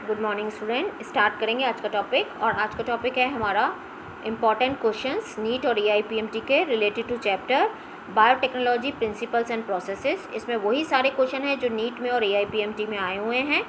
Good morning student. Start करेंगे आज का टॉपिक, और आज का टॉपिक है हमारा इम्पॉर्टेंट क्वेश्चंस नीट और AIPMT के related to chapter biotechnology principles and processes. इसमें वही सारे क्वेश्चन हैं जो नीट में और AIPMT में आए हुए हैं।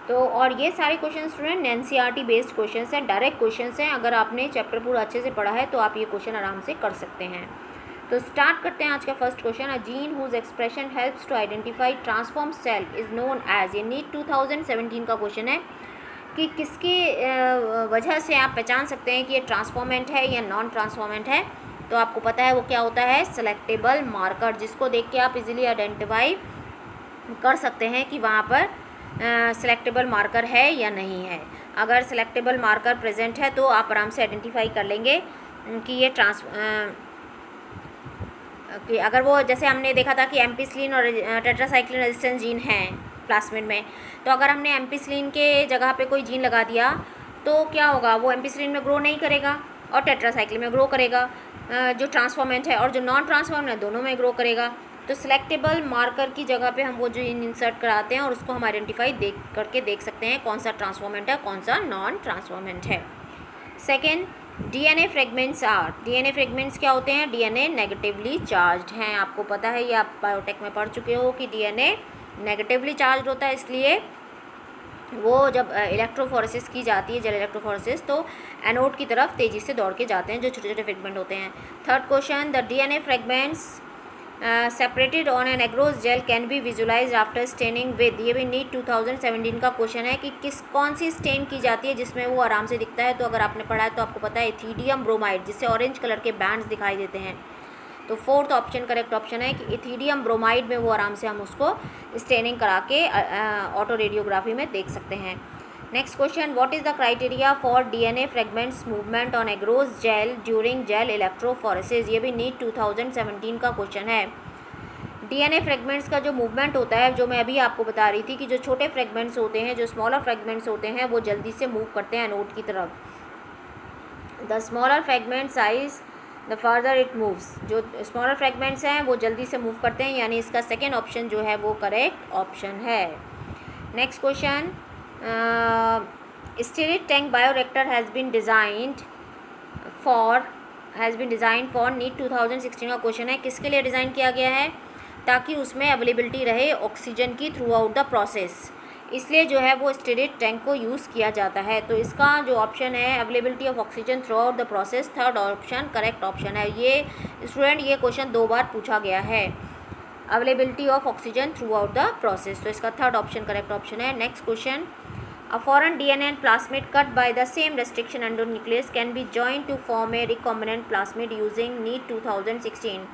तो और ये सारे question student NCERT based questions हैं, डायरेक्ट क्वेश्चंस हैं। अगर आपने चैप्टर पूरा अच्छे से पढ़ा है तो आप ये क्वेश्चन आराम से कर सकते हैं। तो स्टार्ट करते हैं आज का first question. A gene whose expression helps to identify transform cell is known as. ये नीट 2017 का क्वेश्चन है कि किसकी वजह से आप पहचान सकते हैं कि ये ट्रांसफॉर्मेंट है या नॉन ट्रांसफॉर्मेंट है। तो आपको पता है वो क्या होता है, सेलेक्टेबल मार्कर, जिसको देख के आप इजीली आइडेंटिफाई कर सकते हैं कि वहाँ पर सेलेक्टेबल मार्कर है या नहीं है। अगर सेलेक्टेबल मार्कर प्रेजेंट है तो आप आराम से आइडेंटिफाई कर लेंगे कि ये कि अगर वो, जैसे हमने देखा था कि एम्पिसिलिन और टेट्रासाइक्लिन रेजिस्टेंस जीन हैं प्लास्मिड में, तो अगर हमने एम्पिसिलिन के जगह पे कोई जीन लगा दिया तो क्या होगा, वो एम्पिसिलिन में ग्रो नहीं करेगा और टेट्रासाइक्लिन में ग्रो करेगा, जो ट्रांसफॉर्मेंट है, और जो नॉन ट्रांसफॉर्मेंट है दोनों में ग्रो करेगा। तो सिलेक्टेबल मार्कर की जगह पे हम वो जीन इंसर्ट कराते हैं और उसको हम आइडेंटिफाई देख सकते हैं कौन सा ट्रांसफॉर्मेंट है, कौन सा नॉन ट्रांसफॉर्मेंट है। Second, DNA fragments are. DNA fragments क्या होते हैं, DNA नेगेटिवली चार्ज्ड हैं। आपको पता है, ये आप बायोटेक में पढ़ चुके हो कि DNA नेगेटिवली चार्ज होता है, इसलिए वो जब इलेक्ट्रोफोरेसिस की जाती है, जेल इलेक्ट्रोफोरेसिस, तो एनोड की तरफ तेज़ी से दौड़ के जाते हैं जो छोटे छोटे फ्रेगमेंट होते हैं। Third question, the DNA fragments separated on an agarose gel can be visualise after staining with. ये भी नीट 2017 का क्वेश्चन है कि कौन सी स्टेन की जाती है जिसमें वो आराम से दिखता है। तो अगर आपने पढ़ा है तो आपको पता है इथीडियम ब्रोमाइड, जिससे ऑरेंज कलर के बैंड्स दिखाई देते हैं। तो फोर्थ ऑप्शन करेक्ट ऑप्शन है कि इथीडियम ब्रोमाइड में वो आराम से हम उसको स्टेनिंग करा के ऑटो रेडियोग्राफी में देख सकते हैं। Next question, what is the criteria for DNA fragments movement on agarose gel during gel electrophoresis. ये भी नीट 2017 का क्वेश्चन है। DNA फ्रेगमेंट्स का जो मूवमेंट होता है, जो मैं अभी आपको बता रही थी कि जो छोटे फ्रेगमेंट्स होते हैं, जो स्मॉलर फ्रेगमेंट्स होते हैं, वो जल्दी से मूव करते हैं एनोड की तरफ। The smaller fragment size the further it moves. जो स्मॉलर फ्रेगमेंट्स हैं वो जल्दी से मूव करते हैं, यानी इसका सेकेंड ऑप्शन जो है वो करेक्ट ऑप्शन है। Next question, stirred tank bioreactor has been designed for NEET 2016 का क्वेश्चन है। किसके लिए डिज़ाइन किया गया है, ताकि उसमें अवेलेबिलिटी रहे ऑक्सीजन की थ्रू आउट द प्रोसेस, इसलिए जो है वो स्टिरिड टैंक को यूज़ किया जाता है। तो इसका जो ऑप्शन है availability of oxygen through out the process, third option correct option है। ये स्टूडेंट ये क्वेश्चन 2 बार पूछा गया है, availability of oxygen through out the process, तो इसका थर्ड ऑप्शन करेक्ट ऑप्शन है। Next question, a foreign DNA and plasmid cut by the same restriction endonuclease can be joined to form a recombinant plasmid using NEAT 2016।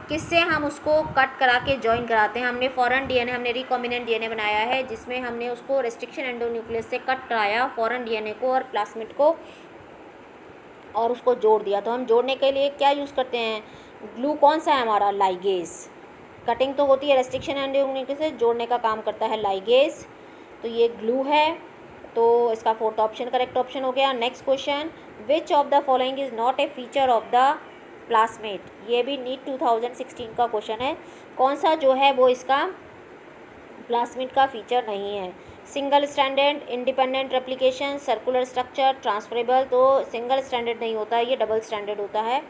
किससे हम उसको cut करा के join कराते हैं। हमने फॉरेन DNA, हमने रिकॉम्बिनेंट DNA बनाया है, जिसमें हमने उसको रेस्ट्रिक्शन एंडोन्यूक्लियस से कट कराया फॉरेन DNA को और प्लास्मिड को, और उसको जोड़ दिया। तो हम जोड़ने के लिए क्या यूज़ करते हैं, ग्लू कौन सा है हमारा, लाइगेज। कटिंग तो होती है रेस्ट्रिक्शन एंडोन्यूक्लियस से, जोड़ने का काम करता है लाइगेज। तो ये ग्लू है, तो इसका फोर्थ ऑप्शन करेक्ट ऑप्शन हो गया। Next question, which of the following is not a feature of the plasmid. ये भी नीट 2016 का क्वेश्चन है। कौन सा जो है वो इसका प्लास्मिड का फीचर नहीं है। Single standard, independent replication, circular structure, transferable. तो सिंगल स्टैंडर्ड नहीं होता, ये डबल स्टैंडर्ड होता है।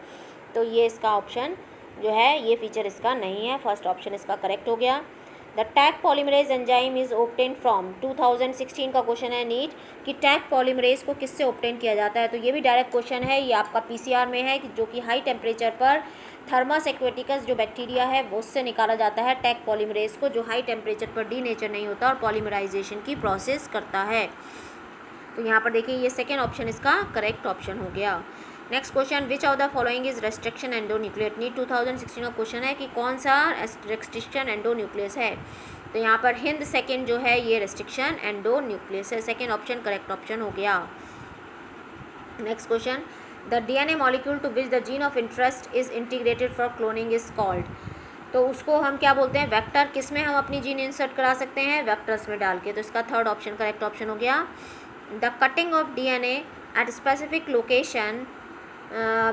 तो ये इसका ऑप्शन जो है, ये फीचर इसका नहीं है, फर्स्ट ऑप्शन इसका करेक्ट हो गया। The tag polymerase enzyme is obtain from. 2016 का क्वेश्चन है नीट कि टैग पॉलीमरेज को किससे ऑब्टेन किया जाता है। तो ये भी डायरेक्ट क्वेश्चन है, ये आपका PCR में है, जो कि हाई टेम्परेचर पर थर्मस एक्वेटिकस जो बैक्टीरिया है वो उससे निकाला जाता है टैग पॉलीमरेज को, जो हाई टेम्परेचर पर डीनेचर नहीं होता और पॉलीमराइजेशन की प्रोसेस करता है। तो यहाँ पर देखिए, ये सेकेंड ऑप्शन इसका करेक्ट ऑप्शन हो गया। Next question, which of the following is restriction endonuclease. NEET 2016 का क्वेश्चन है कि कौन सा रेस्ट्रिक्शन एंडोन्यूक्लियस है। तो यहाँ पर हिंद सेकेंड जो है ये रेस्ट्रिक्शन एंडोन्यूक्लियस है, सेकेंड ऑप्शन करेक्ट ऑप्शन हो गया। Next question, the DNA molecule to which the gene of interest is integrated for cloning is called. तो उसको हम क्या बोलते हैं, वेक्टर। किस में हम अपनी जीन इंसर्ट करा सकते हैं, वेक्टर्स में डाल के। तो इसका थर्ड ऑप्शन करेक्ट ऑप्शन हो गया। The cutting of DNA at specific location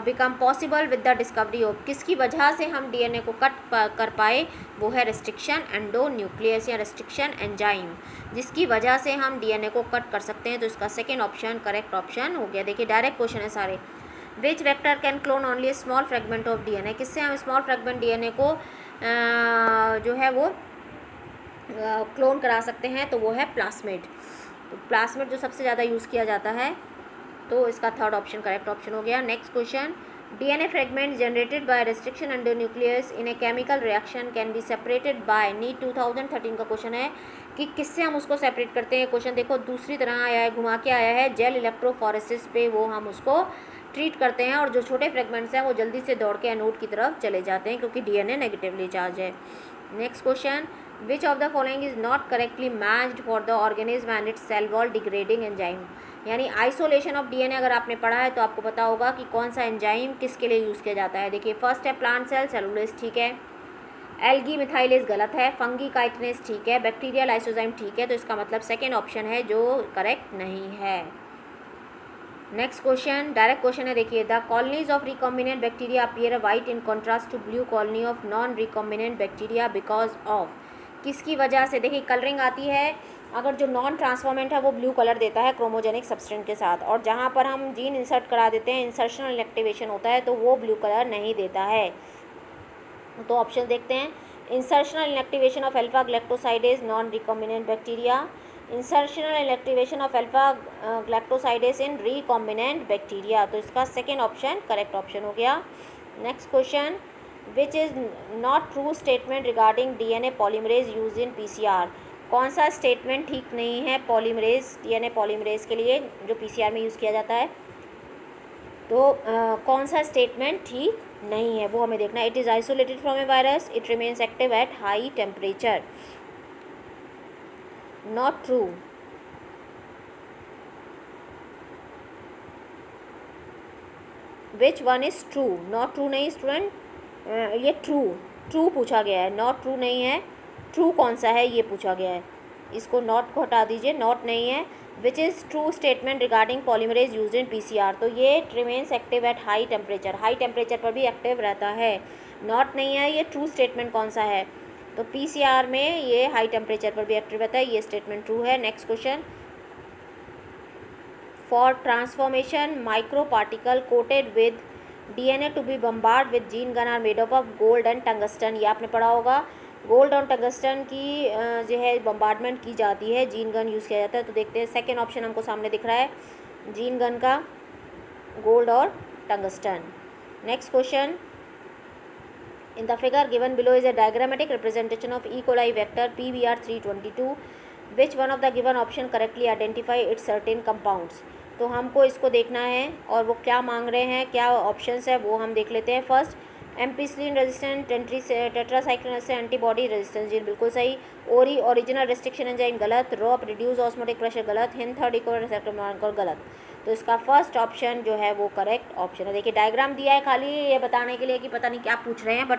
become possible with the discovery of, किसकी वजह से हम डीएनए को कट कर पाए, वो है रेस्ट्रिक्शन एंडोन्यूक्लियस या रेस्ट्रिक्शन एंजाइम, जिसकी वजह से हम डीएनए को कट कर सकते हैं। तो इसका सेकेंड ऑप्शन करेक्ट ऑप्शन हो गया। देखिए डायरेक्ट क्वेश्चन है सारे। Which vector can clone only small fragment of DNA, किससे हम स्मॉल फ्रेगमेंट डीएनए को जो है वो क्लोन करा सकते हैं, तो वो है प्लास्मिड। तो प्लास्मिड जो सबसे ज़्यादा यूज़ किया जाता है, तो इसका थर्ड ऑप्शन करेक्ट ऑप्शन हो गया। Next question, DNA fragment generated by restriction endonuclease in a chemical reaction can be separated by, NEET 2013 का क्वेश्चन है कि किससे हम उसको सेपरेट करते हैं। क्वेश्चन देखो दूसरी तरह आया है, घुमा के आया है, जेल इलेक्ट्रोफोरेसिस पे वो हम उसको ट्रीट करते हैं और जो छोटे फ्रेगमेंट्स हैं वो जल्दी से दौड़ के एनोड की तरफ चले जाते हैं क्योंकि डीएनए नेगेटिवली चार्ज है। Next question, which of the following is not correctly matched for the organism and its cell wall degrading enzyme, यानी आइसोलेशन ऑफ डीएनए अगर आपने पढ़ा है तो आपको पता होगा कि कौन सा एंजाइम किसके लिए यूज़ किया जाता है। देखिए फर्स्ट है प्लांट सेल सेलुलोज, ठीक है, एल्गी मिथाइलेज गलत है, फंगी काइटिनेज ठीक है, बैक्टीरियल लाइसोजाइम ठीक है, तो इसका मतलब सेकेंड ऑप्शन है जो करेक्ट नहीं है। नेक्स्ट क्वेश्चन डायरेक्ट क्वेश्चन है, देखिए the colonies of recombinant bacteria appear white in contrast to blue colony of non recombinant bacteria because of, किसकी वजह से। देखिए कलरिंग आती है, अगर जो नॉन ट्रांसफॉर्मेंट है वो ब्लू कलर देता है क्रोमोजेनिक सब्सटेंस के साथ, और जहाँ पर हम जीन इंसर्ट करा देते हैं, इंसर्शनल इनएक्टिवेशन होता है, तो वो ब्लू कलर नहीं देता है। तो ऑप्शन देखते हैं, insertional inactivation of alpha galactosidase non recombinant bacteria, insertional inactivation of alpha galactosidase in recombinant bacteria, तो इसका सेकेंड ऑप्शन करेक्ट ऑप्शन हो गया। Next question, which is not true statement regarding DNA polymerase use in PCR, कौन सा statement ठीक नहीं है polymerase, DNA polymerase के लिए जो पीसीआर में यूज़ किया जाता है, तो कौन सा स्टेटमेंट ठीक नहीं है वो हमें देखना है। It is isolated from A virus, it remains active at high temperature, not true. Which one is true, not true नहीं स्टूडेंट, ये ट्रू पूछा गया है, नॉट ट्रू नहीं है, ट्रू कौन सा है ये पूछा गया है, इसको नॉट को हटा दीजिए, नॉट नहीं है। Which is true statement regarding polymerase use in PCR, तो ये remains active at high temperature, high temperature पर भी एक्टिव रहता है, नॉट नहीं है। ये ट्रू स्टेटमेंट कौन सा है, तो पीसीआर में ये हाई टेम्परेचर पर भी एक्टिव रहता है, ये स्टेटमेंट ट्रू है। Next question, for transformation micro particle coated with DNA to be bombard with gene gun are made up of gold and tungsten, ये आपने पढ़ा होगा, गोल्ड और टंगस्टन की जो है बम्बार्डमेंट की जाती है, जीन गन यूज़ किया जाता है। तो देखते हैं सेकेंड ऑप्शन हमको सामने दिख रहा है, जीन गन का गोल्ड और tungsten. Next question, in the figure given below is a diagrammatic representation of E coli vector PBr322, which one of the given option correctly identify it's certain compounds, तो हमको इसको देखना है और वो क्या मांग रहे हैं, क्या ऑप्शंस है वो हम देख लेते हैं। फर्स्ट एम्पिसिलिन रेजिस्टेंट टेट्रासाइक्लिन से एंटीबॉडी रेजिस्टेंस जीन बिल्कुल सही, ओरिजिनल रेस्ट्रिक्शन एंजाइम गलत, रॉप रिड्यूस ऑस्मोटिक प्रेशर गलत, Hind third equal receptor marker गलत, तो इसका फर्स्ट ऑप्शन जो है वो करेक्ट ऑप्शन है। देखिए डायग्राम दिया है खाली ये बताने के लिए कि पता नहीं क्या पूछ रहे हैं, बट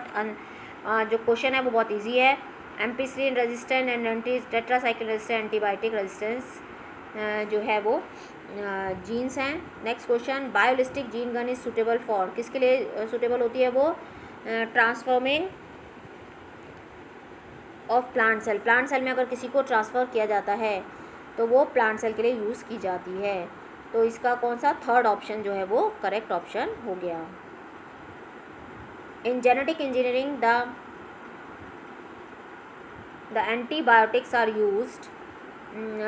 जो क्वेश्चन है वो बहुत ईजी है। Ampicillin resistant and anti tetracycline resistant antibiotic resistance जो है वो जीन्स हैं। Next question, biolistic gene gun is suitable for, किसके लिए सूटेबल होती है वो, transforming of plant cell, plant cell में अगर किसी को ट्रांसफ़र किया जाता है तो वो प्लांट सेल के लिए यूज़ की जाती है, तो इसका कौन सा थर्ड ऑप्शन जो है वो करेक्ट ऑप्शन हो गया। In genetic engineering the antibiotics are used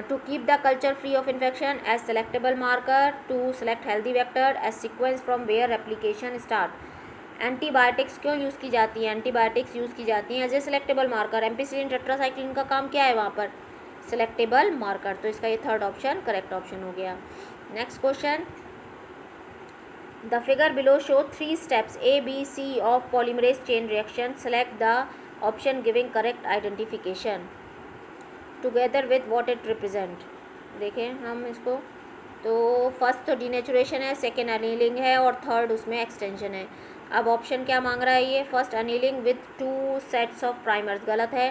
to keep the culture free of infection, as selectable marker, to select healthy vector, as sequence from where replication start। Antibiotics क्यों use की जाती है, antibiotics use की जाती हैं as a selectable marker, ampicillin tetracycline का काम क्या है वहाँ पर, सिलेक्टेबल मार्कर, तो इसका ये थर्ड ऑप्शन करेक्ट ऑप्शन हो गया। Next question, the figure below show 3 steps ABC of polymerase chain reaction, select the option giving correct identification together with what it represent. देखें हम इसको, तो फर्स्ट तो डीनेचुरेशन है, सेकेंड अनीलिंग है और थर्ड उसमें एक्सटेंशन है। अब ऑप्शन क्या मांग रहा है ये, first annealing with 2 sets of primers गलत है,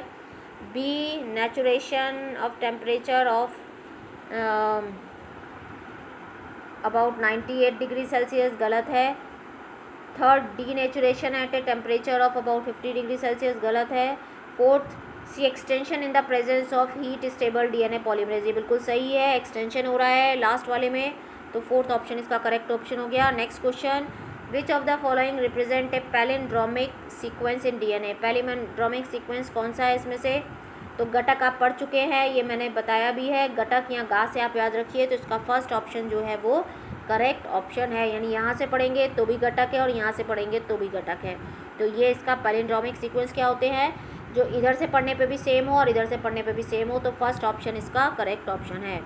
B naturation of temperature of about 98 degree Celsius, गलत है। Third, denaturation at a temperature of about 50 degree Celsius, गलत है। Fourth, C extension in the presence of heat stable DNA polymerase, ये बिल्कुल सही है, एक्सटेंशन हो रहा है लास्ट वाले में, तो फोर्थ ऑप्शन इसका करेक्ट ऑप्शन हो गया। Next question, which of the following represent a palindromic sequence in DNA, palindromic sequence कौन सा है इसमें से? तो घटक आप पढ़ चुके हैं, ये मैंने बताया भी है, घटक या गा से आप याद रखिए, तो इसका फर्स्ट ऑप्शन जो है वो करेक्ट ऑप्शन है, यानी यहाँ से पढ़ेंगे तो भी घटक है और यहाँ से पढ़ेंगे तो भी घटक है। तो ये इसका पैलिंड्रोमिक सीक्वेंस क्या होते हैं, जो इधर से पढ़ने पे भी सेम हो और इधर से पढ़ने पे भी सेम हो, तो फर्स्ट ऑप्शन इसका करेक्ट ऑप्शन है।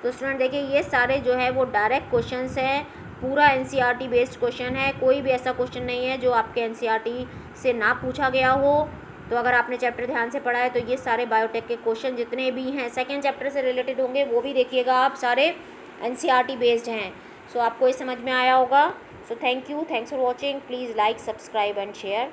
तो स्टूडेंट देखिए, ये सारे जो है वो डायरेक्ट क्वेश्चंस हैं, पूरा एनसीईआरटी बेस्ड क्वेश्चन है, कोई भी ऐसा क्वेश्चन नहीं है जो आपके एनसीईआरटी से ना पूछा गया हो। तो अगर आपने चैप्टर ध्यान से पढ़ा है तो ये सारे बायोटेक के क्वेश्चन जितने भी हैं सेकेंड चैप्टर से रिलेटेड होंगे, वो भी देखिएगा आप, सारे एनसीईआरटी बेस्ड हैं। सो आपको ये समझ में आया होगा। So thank you, thanks for watching, please like, subscribe and share.